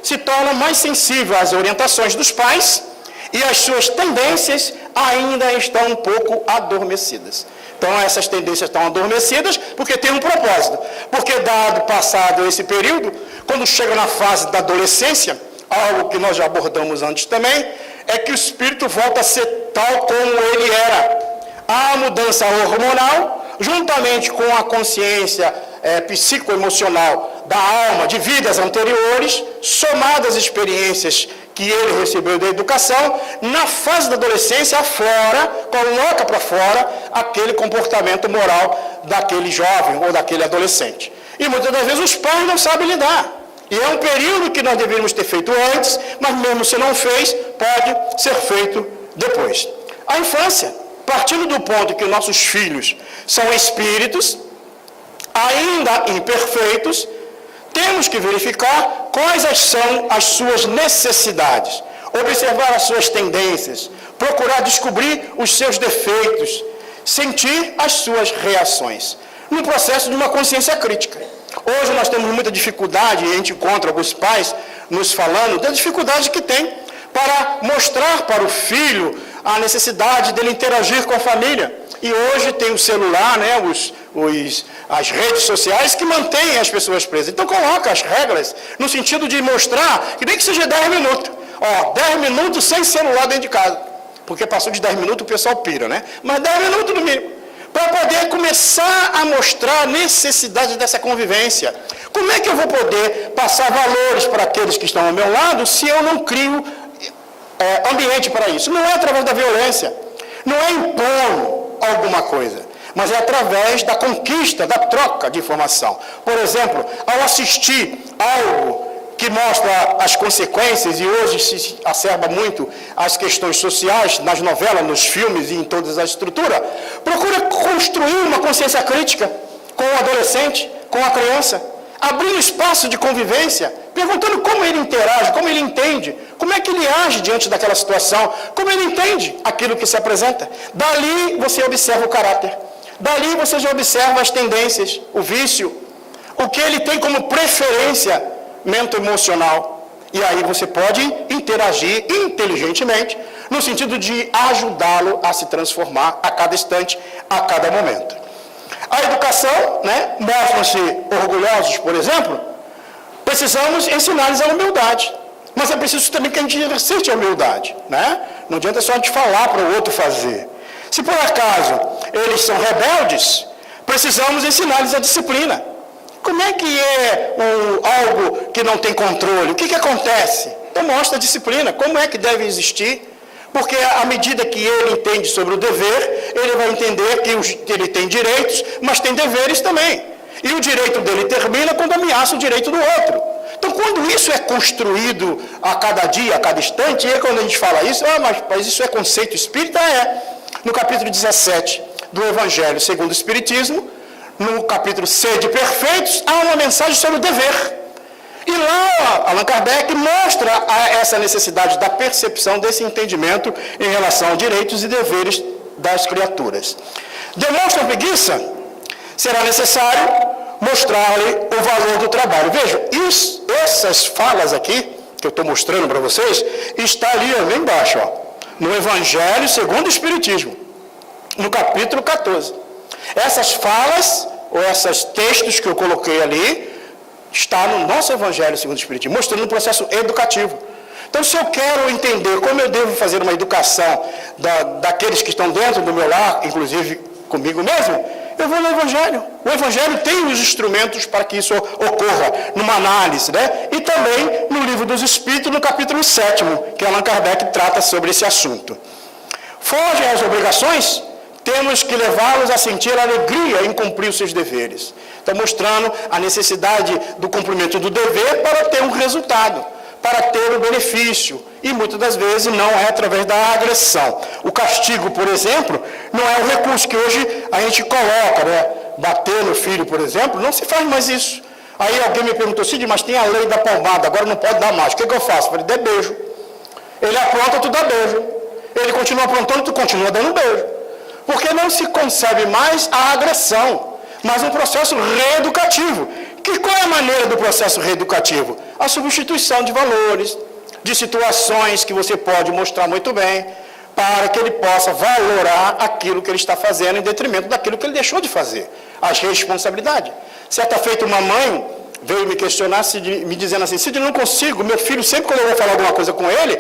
se torna mais sensível às orientações dos pais e as suas tendências ainda estão um pouco adormecidas. Então, essas tendências estão adormecidas porque tem um propósito. Porque, dado passado esse período, quando chega na fase da adolescência, algo que nós já abordamos antes também, é que o espírito volta a ser tal como ele era. Há a mudança hormonal, juntamente com a consciência psicoemocional da alma, de vidas anteriores, somadas às experiências que ele recebeu da educação, na fase da adolescência aflora, coloca para fora aquele comportamento moral daquele jovem ou daquele adolescente. E muitas das vezes os pais não sabem lidar. E é um período que nós deveríamos ter feito antes, mas mesmo se não fez, pode ser feito depois. A infância, partindo do ponto que nossos filhos são espíritos, ainda imperfeitos, temos que verificar quais são as suas necessidades, observar as suas tendências, procurar descobrir os seus defeitos, sentir as suas reações, no processo de uma consciência crítica. Hoje nós temos muita dificuldade, e a gente encontra alguns pais nos falando da dificuldade que tem para mostrar para o filho a necessidade dele interagir com a família. E hoje tem o celular, né, as redes sociais que mantêm as pessoas presas. Então coloca as regras no sentido de mostrar que nem que seja 10 minutos. 10 minutos sem celular dentro de casa. Porque passou de 10 minutos o pessoal pira, né? Mas 10 minutos no mínimo. Para poder começar a mostrar a necessidade dessa convivência. Como é que eu vou poder passar valores para aqueles que estão ao meu lado se eu não crio ambiente para isso? Não é através da violência. Não é impondo alguma coisa, mas é através da conquista, da troca de informação. Por exemplo, ao assistir algo que mostra as consequências, e hoje se acerba muito as questões sociais nas novelas, nos filmes e em todas as estruturas, procura construir uma consciência crítica com o adolescente, com a criança, abrindo espaço de convivência, perguntando como ele interage, como ele entende, como é que ele age diante daquela situação, como ele entende aquilo que se apresenta. Dali você observa o caráter, dali você já observa as tendências, o vício, o que ele tem como preferência mental-emocional. E aí você pode interagir inteligentemente, no sentido de ajudá-lo a se transformar a cada instante, a cada momento. A educação, né, mostram-se orgulhosos, por exemplo, precisamos ensinar-lhes a humildade. Mas é preciso também que a gente exercite a humildade, né? Não adianta só a gente falar para o outro fazer. Se por acaso eles são rebeldes, precisamos ensinar-lhes a disciplina. Como é que é algo que não tem controle? O que acontece? Demonstra a disciplina. Como é que deve existir? Porque à medida que ele entende sobre o dever, ele vai entender que ele tem direitos, mas tem deveres também. E o direito dele termina quando ameaça o direito do outro. Então, quando isso é construído a cada dia, a cada instante, e aí quando a gente fala isso, mas isso é conceito espírita? No capítulo 17 do Evangelho segundo o Espiritismo, no capítulo Sede Perfeitos, há uma mensagem sobre o dever. E lá, Allan Kardec mostra essa necessidade da percepção desse entendimento em relação aos direitos e deveres das criaturas. Demonstra preguiça? Será necessário mostrar-lhe o valor do trabalho. Vejam, essas falas aqui, que eu estou mostrando para vocês, está ali embaixo, ó, no Evangelho segundo o Espiritismo, no capítulo 14. Essas falas, ou esses textos que eu coloquei ali, está no nosso Evangelho segundo o Espiritismo, mostrando um processo educativo. Então, se eu quero entender como eu devo fazer uma educação daqueles que estão dentro do meu lar, inclusive comigo mesmo, eu vou no Evangelho. O Evangelho tem os instrumentos para que isso ocorra, numa análise, né? E também no Livro dos Espíritos, no capítulo 7º, que Allan Kardec trata sobre esse assunto. Fogem às obrigações, temos que levá-los a sentir alegria em cumprir os seus deveres. Está mostrando a necessidade do cumprimento do dever para ter um resultado, para ter um benefício. E muitas das vezes não é através da agressão. O castigo, por exemplo, não é um recurso que hoje a gente coloca, né? Bater no filho, por exemplo, não se faz mais isso. Aí alguém me perguntou, Cid, mas tem a lei da palmada, agora não pode dar mais. O que eu faço? Eu falei, dê beijo. Ele apronta, tu dá beijo. Ele continua aprontando, tu continua dando beijo. Porque não se concebe mais a agressão, mas um processo reeducativo. Qual é a maneira do processo reeducativo? A substituição de valores, de situações que você pode mostrar muito bem, para que ele possa valorar aquilo que ele está fazendo em detrimento daquilo que ele deixou de fazer. As responsabilidades. Certa feita, uma mãe veio me questionar, me dizendo assim, Cid, eu não consigo, meu filho, sempre quando eu vou falar alguma coisa com ele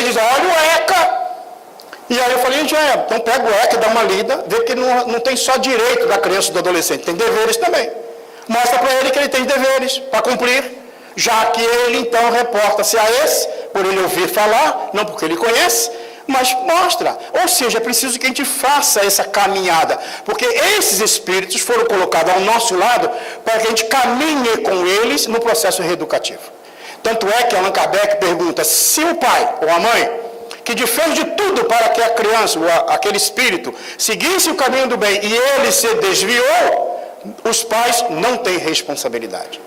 diz, olha o ECA. E aí eu falei, então pega o ECA, dá uma lida, vê que não tem só direito da criança e do adolescente, tem deveres também. Mostra para ele que ele tem deveres para cumprir, já que ele então reporta-se a esse, por ele ouvir falar, não porque ele conhece, mas mostra. Ou seja, é preciso que a gente faça essa caminhada, porque esses espíritos foram colocados ao nosso lado para que a gente caminhe com eles no processo reeducativo. Tanto é que Allan Kardec pergunta, se o pai ou a mãe, que fez de tudo para que a criança, aquele espírito, seguisse o caminho do bem e ele se desviou, os pais não têm responsabilidade.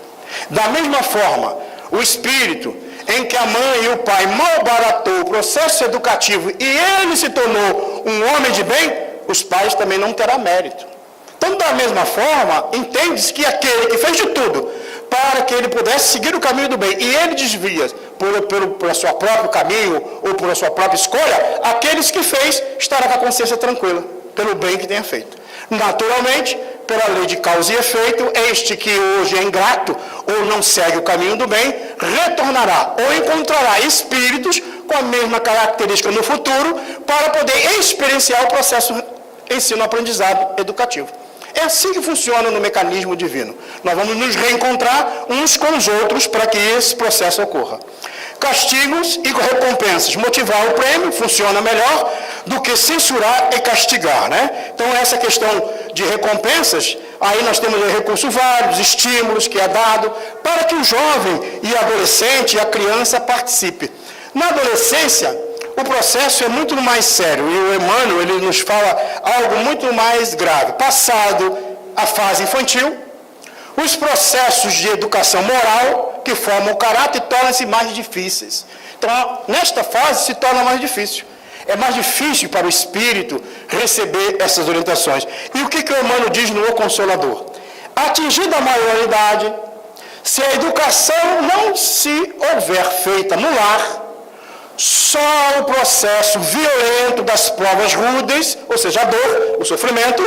Da mesma forma, o espírito em que a mãe e o pai malbaratou o processo educativo e ele se tornou um homem de bem, os pais também não terão mérito. Então, da mesma forma, entende-se que aquele que fez de tudo para que ele pudesse seguir o caminho do bem e ele desvia por seu próprio caminho ou por sua própria escolha, aqueles que fez estará com a consciência tranquila pelo bem que tenha feito. Naturalmente, pela lei de causa e efeito, este que hoje é ingrato ou não segue o caminho do bem, retornará ou encontrará espíritos com a mesma característica no futuro para poder experienciar o processo ensino-aprendizado educativo. É assim que funciona no mecanismo divino. Nós vamos nos reencontrar uns com os outros para que esse processo ocorra. Castigos e recompensas. Motivar o prêmio funciona melhor do que censurar e castigar, né? Então, essa questão de recompensas, aí nós temos recursos vários, estímulos que é dado, para que o jovem e adolescente e a criança participe. Na adolescência, o processo é muito mais sério, e o Emmanuel ele nos fala algo muito mais grave. Passado a fase infantil, os processos de educação moral que formam o caráter tornam-se mais difíceis. Então, nesta fase se torna mais difícil. É mais difícil para o espírito receber essas orientações. E o que o Emmanuel diz no O Consolador? Atingida a maioridade, se a educação não se houver feita no lar, só o processo violento das provas rudes, ou seja, a dor, o sofrimento,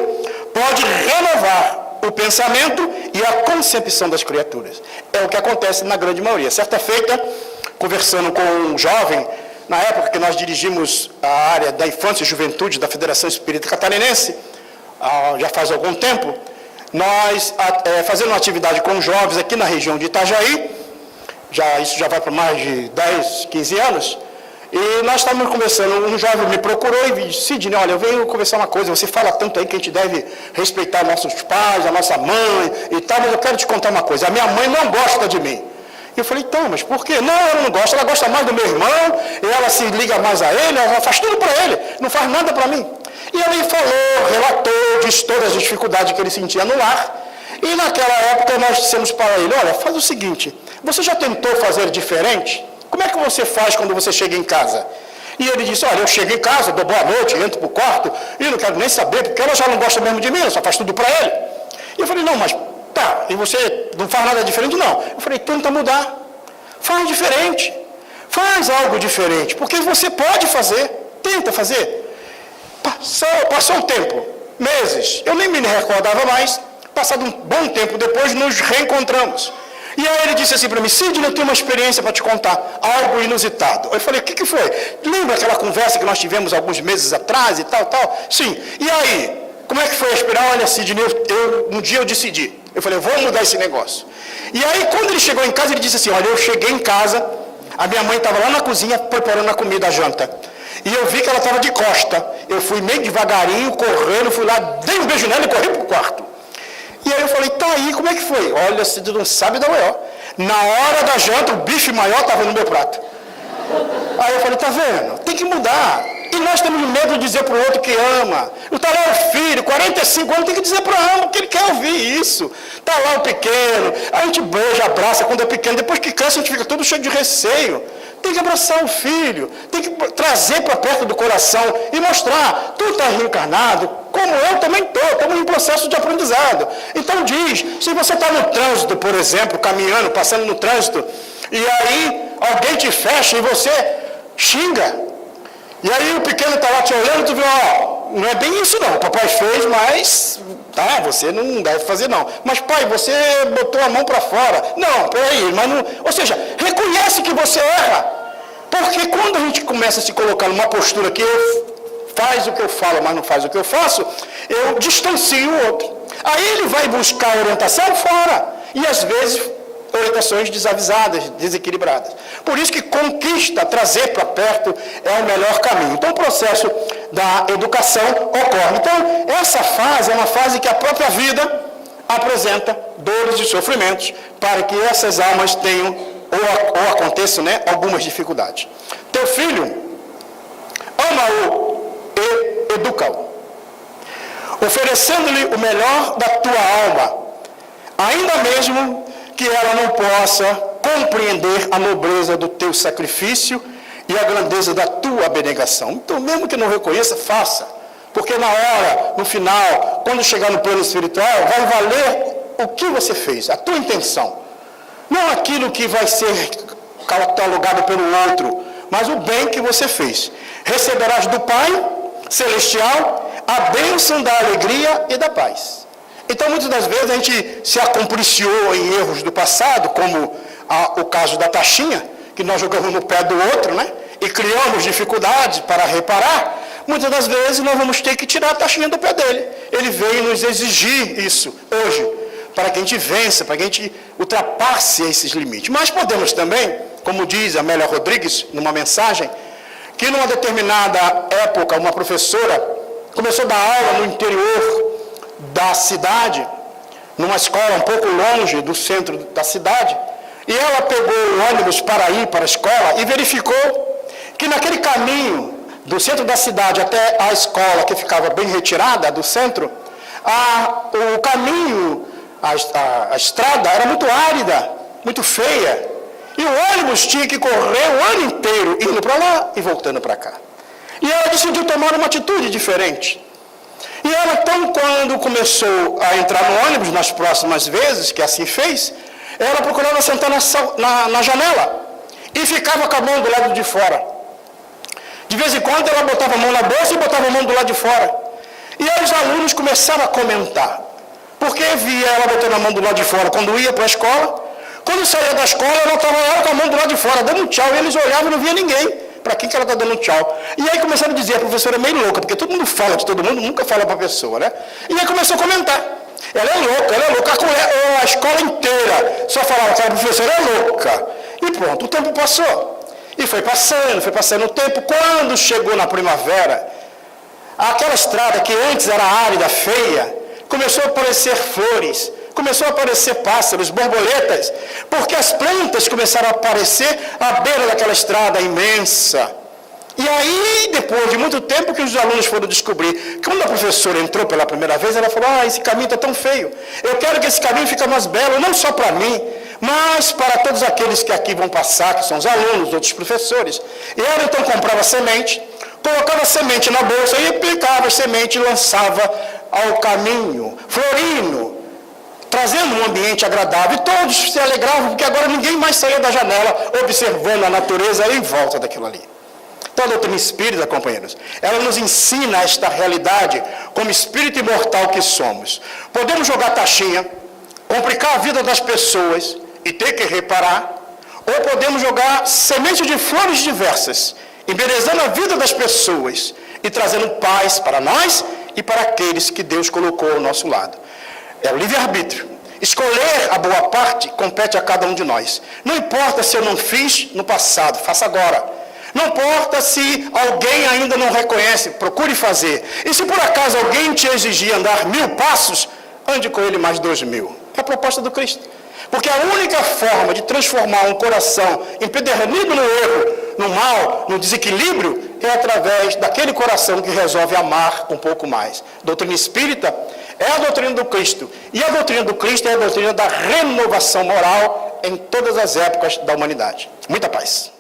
pode renovar o pensamento e a concepção das criaturas. É o que acontece na grande maioria. Certa feita, conversando com um jovem, na época que nós dirigimos a área da infância e juventude da Federação Espírita Catarinense, já faz algum tempo, nós fazendo uma atividade com jovens aqui na região de Itajaí, isso já vai para mais de 10, 15 anos, e nós estávamos conversando, um jovem me procurou e disse, Sidney, olha, eu venho conversar uma coisa, você fala tanto aí que a gente deve respeitar nossos pais, a nossa mãe e tal, mas eu quero te contar uma coisa, a minha mãe não gosta de mim. E eu falei, então, mas por quê? Não, ela não gosta, ela gosta mais do meu irmão, e ela se liga mais a ele, ela faz tudo para ele, não faz nada para mim. E ele falou, relatou, disse todas as dificuldades que ele sentia no lar, e naquela época nós dissemos para ele, olha, faz o seguinte, você já tentou fazer diferente? Como é que você faz quando você chega em casa? E ele disse, olha, eu chego em casa, dou boa noite, entro para o quarto, e não quero nem saber, porque ela já não gosta mesmo de mim, ela só faz tudo para ele. E eu falei, não, mas tá, e você não faz nada diferente? Não. Eu falei, tenta mudar, faz diferente. Faz algo diferente, porque você pode fazer. Tenta fazer. Passou um tempo, meses, eu nem me recordava mais. Passado um bom tempo depois, nos reencontramos. E aí ele disse assim para mim: Sidney, eu tenho uma experiência para te contar, algo inusitado. Eu falei: o que foi? Lembra aquela conversa que nós tivemos alguns meses atrás e tal? Sim. E aí, como é que foi a experiência? Olha, Sidney, um dia eu decidi. Eu falei: eu vou mudar esse negócio. E aí, quando ele chegou em casa, ele disse assim: olha, eu cheguei em casa, a minha mãe estava lá na cozinha preparando a comida, a janta. E eu vi que ela estava de costa. Eu fui meio devagarinho, correndo, fui lá, dei um beijo nela e corri para o quarto. E aí eu falei: tá aí, como é que foi? Olha, você não sabe da maior. Na hora da janta, o bife maior estava no meu prato. Aí eu falei: tá vendo? Tem que mudar. E nós temos medo de dizer para o outro que ama. Está lá o filho, 45 anos, tem que dizer para o ama, porque ele quer ouvir isso. Está lá o pequeno, a gente beija, abraça quando é pequeno, depois que cresce a gente fica todo cheio de receio. Tem que abraçar o filho, tem que trazer para perto do coração e mostrar: tu está reencarnado, como eu também estou, estamos em processo de aprendizado. Então diz, se você está no trânsito, por exemplo, caminhando, passando no trânsito, e aí alguém te fecha e você xinga, e aí o pequeno está lá te olhando, tu vê: ó, não é bem isso não, o papai fez, mas tá, você não deve fazer não. Mas pai, você botou a mão para fora. Não, peraí, mas não. Ou seja, reconhece que você erra. Porque quando a gente começa a se colocar numa postura que faz o que eu falo, mas não faz o que eu faço, eu distancio o outro. Aí ele vai buscar orientação fora. E às vezes orientações desavisadas, desequilibradas. Por isso que conquista, trazer para perto é o melhor caminho. Então o processo da educação ocorre. Então essa fase é uma fase que a própria vida apresenta dores e sofrimentos para que essas almas tenham ou aconteçam, algumas dificuldades. Teu filho, ama-o e educa-o, oferecendo-lhe o melhor da tua alma, ainda mesmo que ela não possa compreender a nobreza do teu sacrifício e a grandeza da tua abnegação. Então, mesmo que não reconheça, faça. Porque na hora, no final, quando chegar no plano espiritual, vai valer o que você fez, a tua intenção. Não aquilo que vai ser catalogado pelo outro, mas o bem que você fez. Receberás do Pai Celestial a bênção da alegria e da paz. Então, muitas das vezes, a gente se acompliciou em erros do passado, como o caso da taxinha, que nós jogamos no pé do outro, e criamos dificuldades para reparar. Muitas das vezes, nós vamos ter que tirar a taxinha do pé dele. Ele veio nos exigir isso hoje, para que a gente vença, para que a gente ultrapasse esses limites. Mas podemos também, como diz Amélia Rodrigues, numa mensagem, que numa determinada época, uma professora começou a dar aula no interior da cidade, numa escola um pouco longe do centro da cidade, e ela pegou o ônibus para ir para a escola e verificou que naquele caminho do centro da cidade até a escola, que ficava bem retirada do centro, o caminho, a estrada era muito árida, muito feia, e o ônibus tinha que correr o ano inteiro, indo para lá e voltando para cá. E ela decidiu tomar uma atitude diferente. E ela, então, quando começou a entrar no ônibus, nas próximas vezes que assim fez, ela procurava sentar na janela e ficava com a mão do lado de fora. De vez em quando ela botava a mão na bolsa e botava a mão do lado de fora. E aí os alunos começaram a comentar, porque via ela botando a mão do lado de fora quando ia para a escola. Quando saía da escola, ela estava com a mão do lado de fora, dando um tchau, e eles olhavam e não via ninguém. Para quem que ela está dando tchau? E aí começaram a dizer: a professora é meio louca, porque todo mundo fala de todo mundo, nunca fala para a pessoa, E aí começou a comentar: ela é louca, a escola inteira só falava que a professora é louca. E pronto, o tempo passou. E foi passando o tempo. Quando chegou na primavera, aquela estrada que antes era árida, feia, começou a aparecer flores, começou a aparecer pássaros, borboletas, porque as plantas começaram a aparecer à beira daquela estrada imensa. E aí, depois de muito tempo, que os alunos foram descobrir, quando a professora entrou pela primeira vez, ela falou: esse caminho está tão feio, eu quero que esse caminho fique mais belo, não só para mim, mas para todos aqueles que aqui vão passar, que são os alunos, outros professores. E ela então comprava semente, colocava a semente na bolsa e aplicava a semente e lançava ao caminho, florindo, trazendo um ambiente agradável. E todos se alegravam, porque agora ninguém mais saía da janela observando a natureza em volta daquilo ali. Então, a doutrina espírita, companheiros, ela nos ensina esta realidade como espírito imortal que somos. Podemos jogar taxinha, complicar a vida das pessoas e ter que reparar, ou podemos jogar semente de flores diversas, embelezando a vida das pessoas e trazendo paz para nós e para aqueles que Deus colocou ao nosso lado. É o livre-arbítrio. Escolher a boa parte compete a cada um de nós. Não importa se eu não fiz no passado, faça agora. Não importa se alguém ainda não reconhece, procure fazer. E se por acaso alguém te exigir andar 1000 passos, ande com ele mais 2000. É a proposta do Cristo. Porque a única forma de transformar um coração empedernido no erro, no mal, no desequilíbrio, é através daquele coração que resolve amar um pouco mais. Doutrina espírita é a doutrina do Cristo. E a doutrina do Cristo é a doutrina da renovação moral em todas as épocas da humanidade. Muita paz.